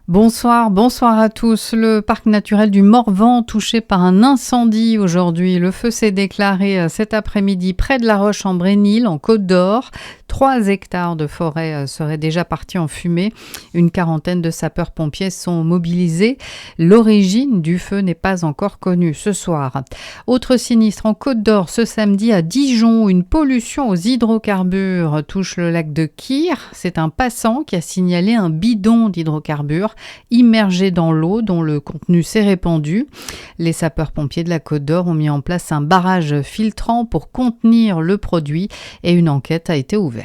Bonsoir à tous. Le parc naturel du Morvan touché par un incendie aujourd'hui. Le feu s'est déclaré cet après-midi près de la Roche-en-Brénil, en Côte d'Or. 3 hectares de forêt seraient déjà partis en fumée. Une quarantaine de sapeurs-pompiers sont mobilisés. L'origine du feu n'est pas encore connue ce soir. Autre sinistre en Côte d'Or ce samedi à Dijon. Une pollution aux hydrocarbures touche le lac de Kyr. C'est un passant qui a signalé un bidon d'hydrocarbures immergé dans l'eau dont le contenu s'est répandu. Les sapeurs-pompiers de la Côte d'Or ont mis en place un barrage filtrant pour contenir le produit et une enquête a été ouverte.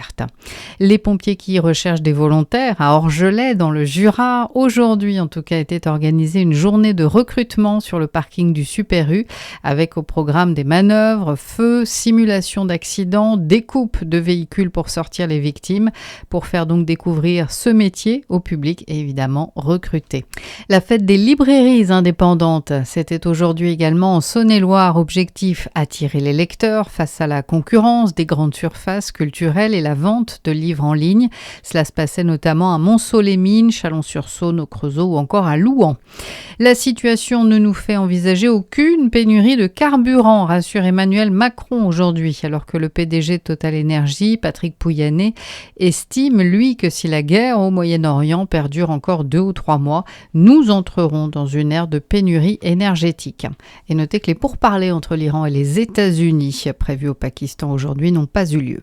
Les pompiers qui recherchent des volontaires à Orgelet dans le Jura, aujourd'hui en tout cas était organisée une journée de recrutement sur le parking du Super U avec au programme des manœuvres, feux, simulation d'accidents, découpe de véhicules pour sortir les victimes, pour faire donc découvrir ce métier au public et évidemment recruter. La fête des librairies indépendantes, c'était aujourd'hui également en Saône-et-Loire. Objectif, attirer les lecteurs face à la concurrence des grandes surfaces culturelles et la vente de livres en ligne. Cela se passait notamment à Montceau-les-Mines, Chalon-sur-Saône, au Creusot ou encore à Louhans. La situation ne nous fait envisager aucune pénurie de carburant, rassure Emmanuel Macron aujourd'hui, alors que le PDG de Total Energy, Patrick Pouyanné, estime, lui, que si la guerre au Moyen-Orient perdure encore 2 ou 3 mois, nous entrerons dans une ère de pénurie énergétique. Et notez que les pourparlers entre l'Iran et les États-Unis, prévus au Pakistan aujourd'hui, n'ont pas eu lieu.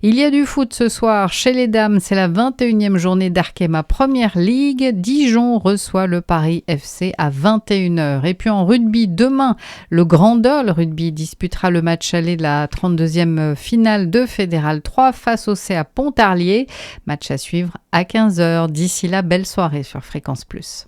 Il y a du foot ce soir chez les dames, c'est la 21e journée d'Arkema Première Ligue. Dijon reçoit le Paris FC à 21h. Et puis en rugby, demain, le Grand Dol Rugby disputera le match aller de la 32e finale de Fédéral 3 face au CA Pontarlier. Match à suivre à 15h. D'ici là, belle soirée sur Fréquence Plus.